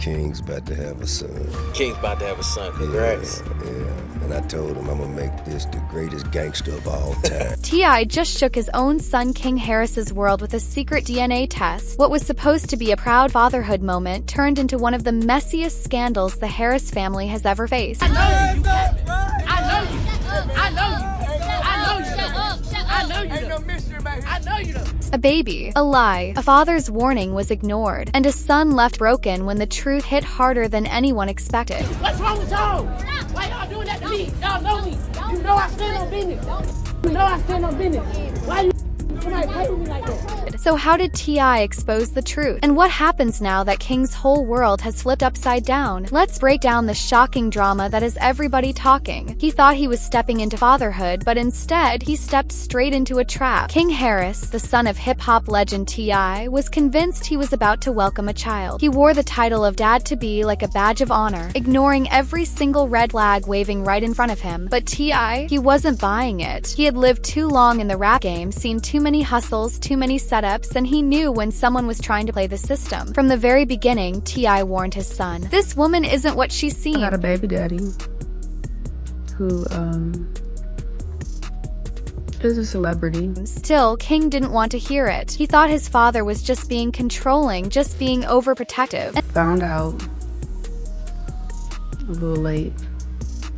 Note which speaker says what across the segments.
Speaker 1: King's about to have a son.
Speaker 2: King's about to have a son. Congrats.
Speaker 1: Yeah. And I told him I'm gonna make this the greatest gangster of all time.
Speaker 3: T.I just shook his own son King Harris's world with a secret DNA test. What was supposed to be a proud fatherhood moment turned into one of the messiest scandals the Harris family has ever faced.
Speaker 4: I know you. I know you. I know you. I know you. Ain't no mystery about here. I know you though.
Speaker 3: A baby, a lie, a father's warning was ignored, and a son left broken when the truth hit harder than anyone expected.
Speaker 4: What's wrong with y'all? Why y'all doing that to me? Y'all know me. You know I stand on business. You know I stand on business. Why you somebody play with me like that?
Speaker 3: So how did T.I expose the truth? And what happens now that King's whole world has flipped upside down? Let's break down the shocking drama that is everybody talking. He thought he was stepping into fatherhood, but instead, he stepped straight into a trap. King Harris, the son of hip-hop legend T.I, was convinced he was about to welcome a child. He wore the title of dad-to-be like a badge of honor, ignoring every single red flag waving right in front of him. But T.I, he wasn't buying it. He had lived too long in the rap game, seen too many hustles, too many setups, and he knew when someone was trying to play the system. From the very beginning, T.I warned his son, "This woman isn't what she seemed."
Speaker 5: I got a baby daddy who is a celebrity.
Speaker 3: Still, King didn't want to hear it. He thought his father was just being controlling, just being overprotective.
Speaker 5: Found out a little late.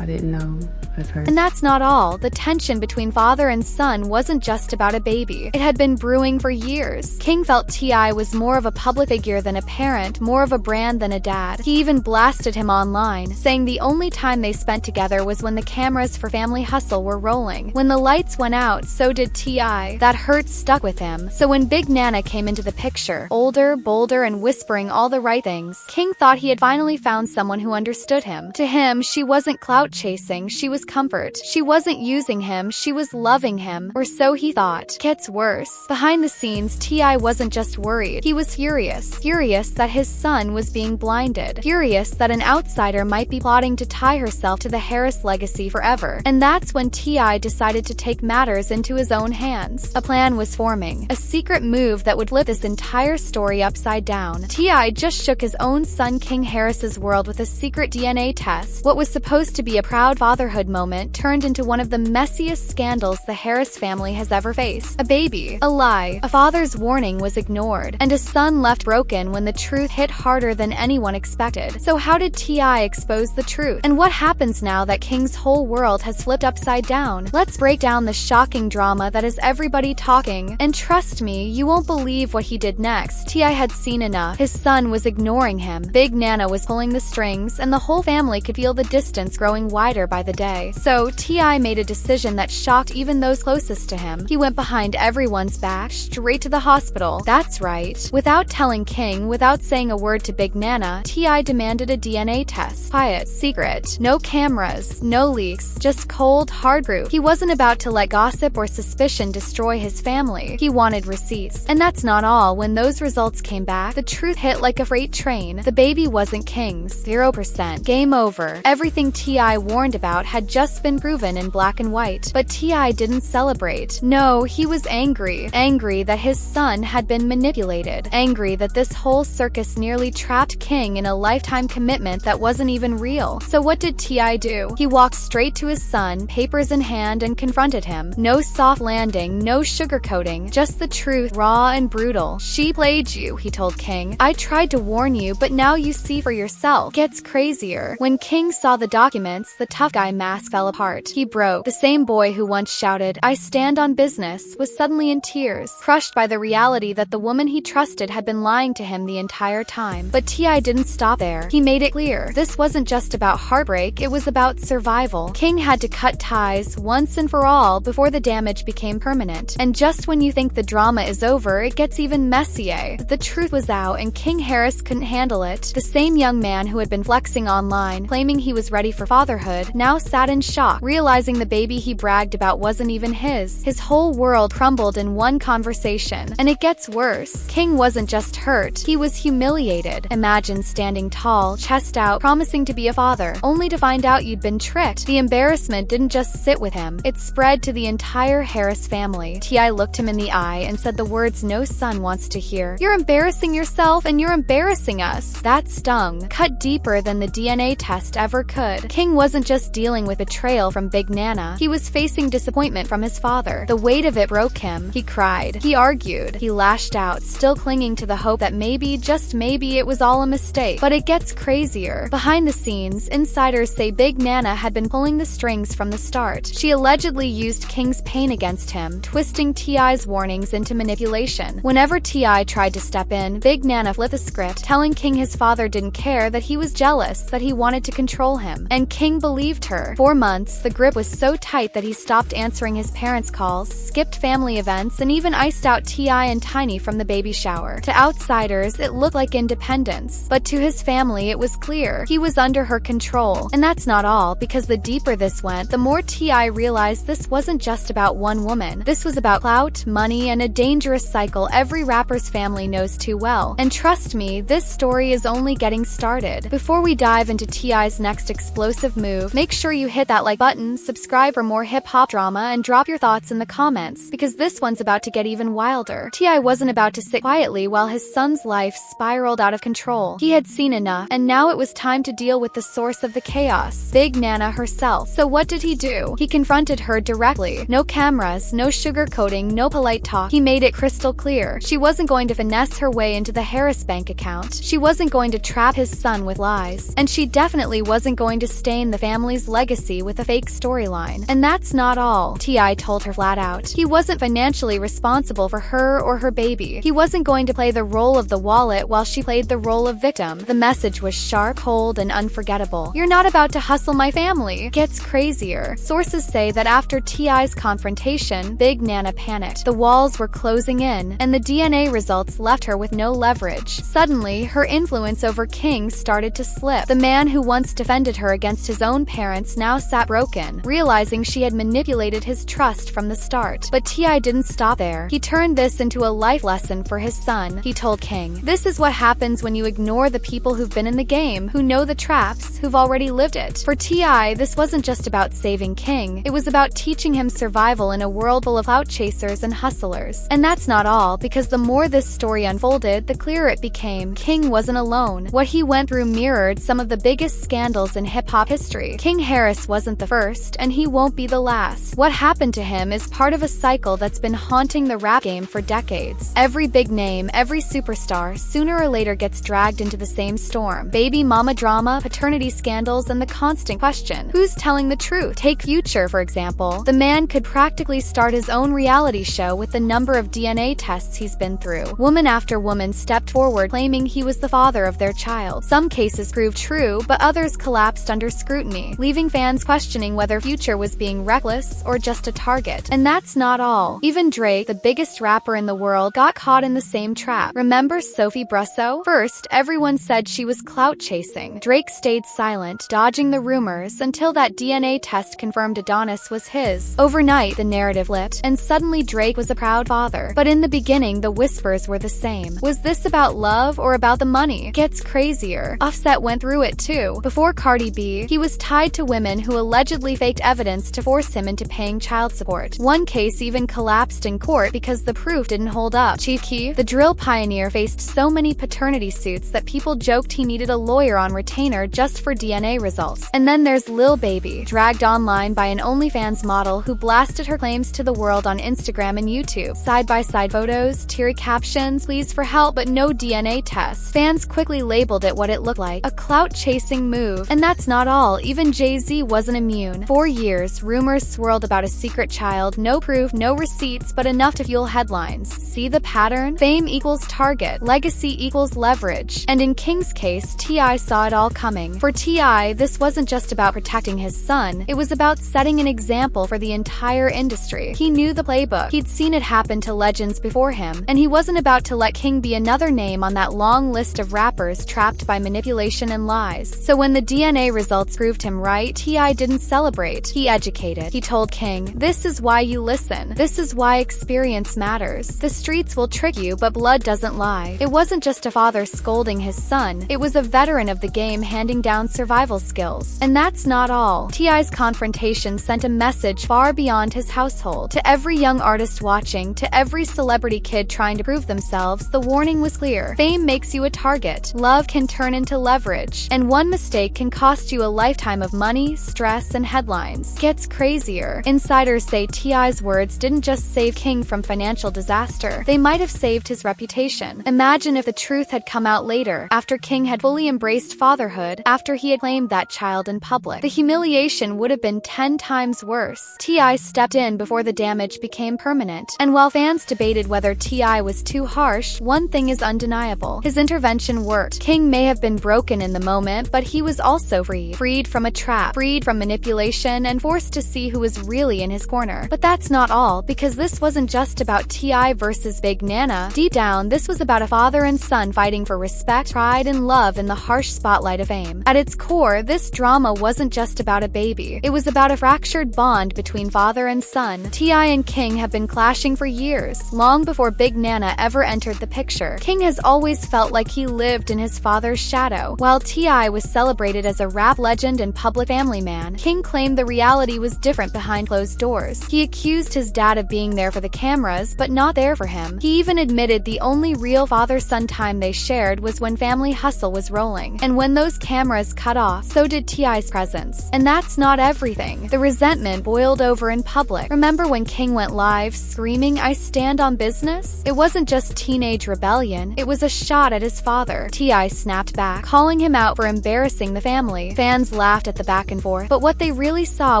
Speaker 5: I didn't know at first.
Speaker 3: And that's not all. The tension between father and son wasn't just about a baby. It had been brewing for years. King felt T.I was more of a public figure than a parent, more of a brand than a dad. He even blasted him online, saying the only time they spent together was when the cameras for Family Hustle were rolling. When the lights went out, so did T.I. That hurt stuck with him. So when Big Nana came into the picture, older, bolder, and whispering all the right things, King thought he had finally found someone who understood him. To him, she wasn't clout chasing, she was comfort. She wasn't using him, she was loving him. Or so he thought. Gets worse. Behind the scenes, T.I wasn't just worried. He was furious. Furious that his son was being blinded. Furious that an outsider might be plotting to tie herself to the Harris legacy forever. And that's when T.I decided to take matters into his own hands. A plan was forming. A secret move that would flip this entire story upside down. T.I just shook his own son King Harris's world with a secret DNA test. What was supposed to be a proud fatherhood moment turned into one of the messiest scandals the Harris family has ever faced. A baby, a lie, a father's warning was ignored, and a son left broken when the truth hit harder than anyone expected. So how did T.I expose the truth? And what happens now that King's whole world has flipped upside down? Let's break down the shocking drama that is everybody talking, and trust me, you won't believe what he did next. T.I had seen enough. His son was ignoring him. Big Nana was pulling the strings, and the whole family could feel the distance growing wider by the day. So T.I made a decision that shocked even those closest to him. He went behind everyone's back, straight to the hospital. That's right. Without telling King, without saying a word to Big Nana, T.I demanded a DNA test. Quiet, secret, no cameras, no leaks, just cold, hard proof. He wasn't about to let gossip or suspicion destroy his family. He wanted receipts. And that's not all. When those results came back, the truth hit like a freight train. The baby wasn't King's. 0%. Game over. Everything T.I warned about had just been proven in black and white. But T.I didn't celebrate. No, he was angry. Angry that his son had been manipulated. Angry that this whole circus nearly trapped King in a lifetime commitment that wasn't even real. So what did T.I do? He walked straight to his son, papers in hand, and confronted him. No soft landing, no sugarcoating, just the truth, raw and brutal. "She played you," he told King. "I tried to warn you, but now you see for yourself." Gets crazier. When King saw the documents, the tough guy mask fell apart. He broke. The same boy who once shouted, "I stand on business," was suddenly in tears, crushed by the reality that the woman he trusted had been lying to him the entire time. But T.I didn't stop there. He made it clear. This wasn't just about heartbreak, it was about survival. King had to cut ties once and for all before the damage became permanent. And just when you think the drama is over, it gets even messier. The truth was out and King Harris couldn't handle it. The same young man who had been flexing online, claiming he was ready for fatherhood, now sat sat in shock, realizing the baby he bragged about wasn't even his. His whole world crumbled in one conversation. And it gets worse. King wasn't just hurt, he was humiliated. Imagine standing tall, chest out, promising to be a father, only to find out you'd been tricked. The embarrassment didn't just sit with him, it spread to the entire Harris family. T.I looked him in the eye and said the words no son wants to hear. "You're embarrassing yourself and you're embarrassing us." That stung, cut deeper than the DNA test ever could. King wasn't just dealing with betrayal from Big Nana, he was facing disappointment from his father. The weight of it broke him. He cried, he argued, he lashed out, still clinging to the hope that maybe, just maybe, it was all a mistake. But it gets crazier. Behind the scenes, insiders say Big Nana had been pulling the strings from the start. She allegedly used King's pain against him, twisting T.I.'s warnings into manipulation. Whenever T.I tried to step in, Big Nana flipped the script, telling King his father didn't care, that he was jealous, that he wanted to control him. And King believed her. For months, the grip was so tight that he stopped answering his parents' calls, skipped family events, and even iced out T.I and Tiny from the baby shower. To outsiders, it looked like independence. But to his family, it was clear. He was under her control. And that's not all, because the deeper this went, the more T.I realized this wasn't just about one woman. This was about clout, money, and a dangerous cycle every rapper's family knows too well. And trust me, this story is only getting started. Before we dive into T.I.'s next explosive move, make sure you hit that like button, subscribe for more hip-hop drama, and drop your thoughts in the comments, because this one's about to get even wilder. T.I wasn't about to sit quietly while his son's life spiraled out of control. He had seen enough, and now it was time to deal with the source of the chaos, Big Nana herself. So what did he do? He confronted her directly. No cameras, no sugarcoating, no polite talk. He made it crystal clear. She wasn't going to finesse her way into the Harris bank account. She wasn't going to trap his son with lies. And she definitely wasn't going to stain the family's legacy with a fake storyline. And that's not all. T.I told her flat out. He wasn't financially responsible for her or her baby. He wasn't going to play the role of the wallet while she played the role of victim. The message was sharp, cold, and unforgettable. "You're not about to hustle my family." Gets crazier. Sources say that after T.I.'s confrontation, Big Nana panicked. The walls were closing in, and the DNA results left her with no leverage. Suddenly, her influence over King started to slip. The man who once defended her against his own parents now sat broken, realizing she had manipulated his trust from the start. But T.I didn't stop there. He turned this into a life lesson for his son. He told King, "This is what happens when you ignore the people who've been in the game, who know the traps, who've already lived it." For T.I, this wasn't just about saving King, it was about teaching him survival in a world full of clout chasers and hustlers. And that's not all, because the more this story unfolded, the clearer it became. King wasn't alone. What he went through mirrored some of the biggest scandals in hip-hop history. King Harris wasn't the first, and he won't be the last. What happened to him is part of a cycle that's been haunting the rap game for decades. Every big name, every superstar, sooner or later gets dragged into the same storm. Baby mama drama, paternity scandals, and the constant question, who's telling the truth? Take Future, for example. The man could practically start his own reality show with the number of DNA tests he's been through. Woman after woman stepped forward claiming he was the father of their child. Some cases proved true, but others collapsed under scrutiny, leaving fans questioning whether Future was being reckless or just a target. And that's not all. Even Drake, the biggest rapper in the world, got caught in the same trap. Remember Sophie Brusso? First, everyone said she was clout chasing. Drake stayed silent, dodging the rumors, until that DNA test confirmed Adonis was his. Overnight, the narrative flipped, and suddenly Drake was a proud father. But in the beginning, the whispers were the same. Was this about love or about the money? Gets crazier. Offset went through it too. Before Cardi B, he was tied to women who allegedly faked evidence to force him into paying child support. One case even collapsed in court because the proof didn't hold up. Chief Keef, the drill pioneer, faced so many paternity suits that people joked he needed a lawyer on retainer just for DNA results. And then there's Lil Baby, dragged online by an OnlyFans model who blasted her claims to the world on Instagram and YouTube. Side-by-side photos, teary captions, pleas for help, but no DNA tests. Fans quickly labeled it what it looked like, a clout-chasing move. And that's not all. Even Jay-Z wasn't immune. For years, rumors swirled about a secret child, no proof, no receipts, but enough to fuel headlines. See the pattern? Fame equals target, legacy equals leverage. And in King's case, T.I saw it all coming. For T.I, this wasn't just about protecting his son, it was about setting an example for the entire industry. He knew the playbook. He'd seen it happen to legends before him, and he wasn't about to let King be another name on that long list of rappers trapped by manipulation and lies. So when the DNA results proved him right, T.I T.I didn't celebrate, he educated. He told King, "This is why you listen. This is why experience matters. The streets will trick you, but blood doesn't lie." It wasn't just a father scolding his son, it was a veteran of the game handing down survival skills. And that's not all. T.I's confrontation sent a message far beyond his household. To every young artist watching, to every celebrity kid trying to prove themselves, the warning was clear. Fame makes you a target. Love can turn into leverage. And one mistake can cost you a lifetime of money, stress, and headlines. Gets crazier. Insiders say T.I's words didn't just save King from financial disaster. They might have saved his reputation. Imagine if the truth had come out later, after King had fully embraced fatherhood, after he had claimed that child in public. The humiliation would have been 10 times worse. T.I stepped in before the damage became permanent. And while fans debated whether T.I was too harsh, one thing is undeniable. His intervention worked. King may have been broken in the moment, but he was also freed from a trap, freed from manipulation, and forced to see who was really in his corner. But that's not all, because this wasn't just about T.I versus Big Nana. Deep down, this was about a father and son fighting for respect, pride, and love in the harsh spotlight of fame. At its core, this drama wasn't just about a baby. It was about a fractured bond between father and son. T.I and King have been clashing for years, long before Big Nana ever entered the picture. King has always felt like he lived in his father's shadow. While T.I was celebrated as a rap legend and public family man, King claimed the reality was different behind closed doors. He accused his dad of being there for the cameras, but not there for him. He even admitted the only real father-son time they shared was when Family Hustle was rolling. And when those cameras cut off, so did T.I's presence. And that's not everything. The resentment boiled over in public. Remember when King went live screaming, "I stand on business"? It wasn't just teenage rebellion, it was a shot at his father. T.I snapped back, calling him out for embarrassing the family. Fans laughed at the back and forth, but what they really saw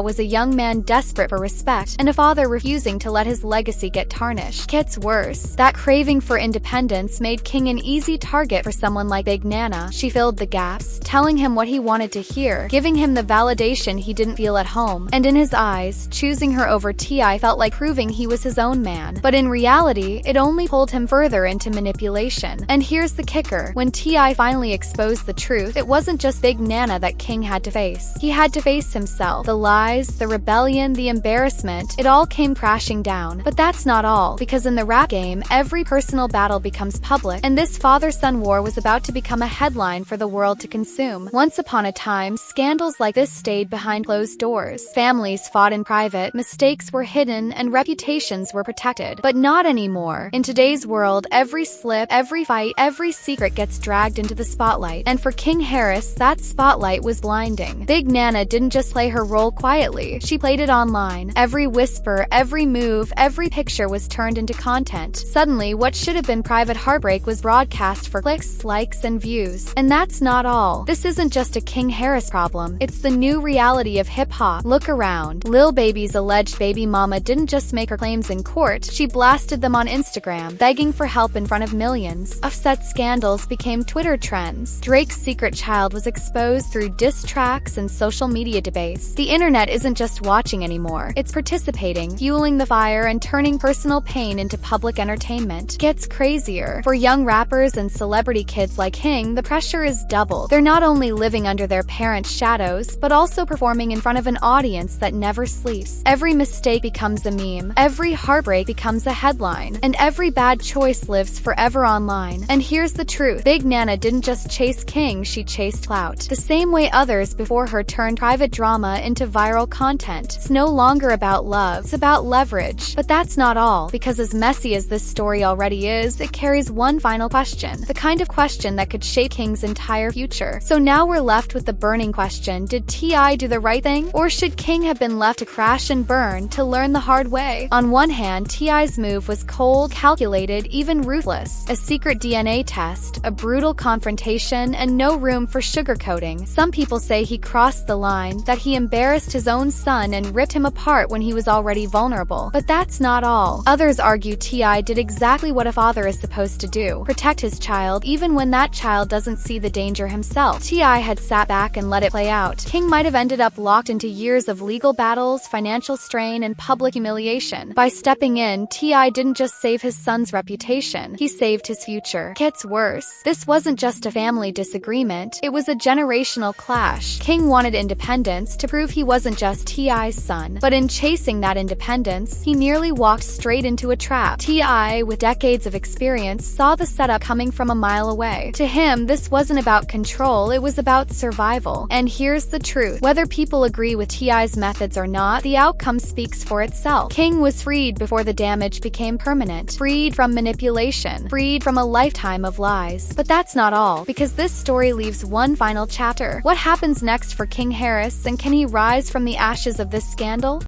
Speaker 3: was a young man desperate for respect, and a father refusing to let his legacy get tarnished. Gets worse. That craving for independence made King an easy target for someone like Big Nana. She filled the gaps, telling him what he wanted to hear, giving him the validation he didn't feel at home. And in his eyes, choosing her over T.I felt like proving he was his own man. But in reality, it only pulled him further into manipulation. And here's the kicker. When T.I finally exposed the truth, it wasn't just Big Nana that King had to face. He had to face himself. The lies, the rebellion, the embarrassment, it all came crashing down. But that's not all, because in the rap game, every personal battle becomes public, and this father-son war was about to become a headline for the world to consume. Once upon a time, scandals like this stayed behind closed doors. Families fought in private, mistakes were hidden, and reputations were protected. But not anymore. In today's world, every slip, every fight, every secret gets dragged into the spotlight. And for King Harris, that spotlight was blinding. Big Nana didn't just play her role quietly, she played it online. Every whisper, every move, every picture was turned into content. Suddenly, what should have been private heartbreak was broadcast for clicks, likes, and views. And that's not all. This isn't just a King Harris problem, it's the new reality of hip-hop. Look around. Lil Baby's alleged baby mama didn't just make her claims in court, she blasted them on Instagram, begging for help in front of millions. Offset scandals became Twitter trends. Drake's secret child was exposed through diss tracks and social media debates. The internet isn't just watching anymore, it's participating, fueling the fire and turning personal pain into public entertainment. Gets crazier. For young rappers and celebrity kids like King, the pressure is doubled. They're not only living under their parents' shadows, but also performing in front of an audience that never sleeps. Every mistake becomes a meme, every heartbreak becomes a headline, and every bad choice lives forever online. And here's the truth. Big Nana didn't just chase King, she chased clout. The same way others before her turned private drama into viral content. It's no longer about love, it's about leverage. But that's not all, because as messy as this story already is, it carries one final question. The kind of question that could shape King's entire future. So now we're left with the burning question: did T.I do the right thing? Or should King have been left to crash and burn, to learn the hard way? On one hand, T.I's move was cold, calculated, even ruthless. A secret DNA test, a brutal confrontation, and no room for sugarcoating. Some people say he crossed the line, that he embarrassed his own son and ripped him apart when he was already vulnerable. But that's not all. Others argue T.I did exactly what a father is supposed to do: protect his child, even when that child doesn't see the danger himself. T.I had sat back and let it play out. King might have ended up locked into years of legal battles, financial strain, and public humiliation. By stepping in, T.I didn't just save his son's reputation, he saved his future. Gets worse. This wasn't just a family disagreement, it was a generational clash. King wanted independence, independence to prove he wasn't just T.I.'s son. But in chasing that independence, he nearly walked straight into a trap. T.I., with decades of experience, saw the setup coming from a mile away. To him, this wasn't about control, it was about survival. And here's the truth. Whether people agree with T.I.'s methods or not, the outcome speaks for itself. King was freed before the damage became permanent. Freed from manipulation. Freed from a lifetime of lies. But that's not all, because this story leaves one final chapter. What happens next for King Harris, and can he rise from the ashes of this scandal?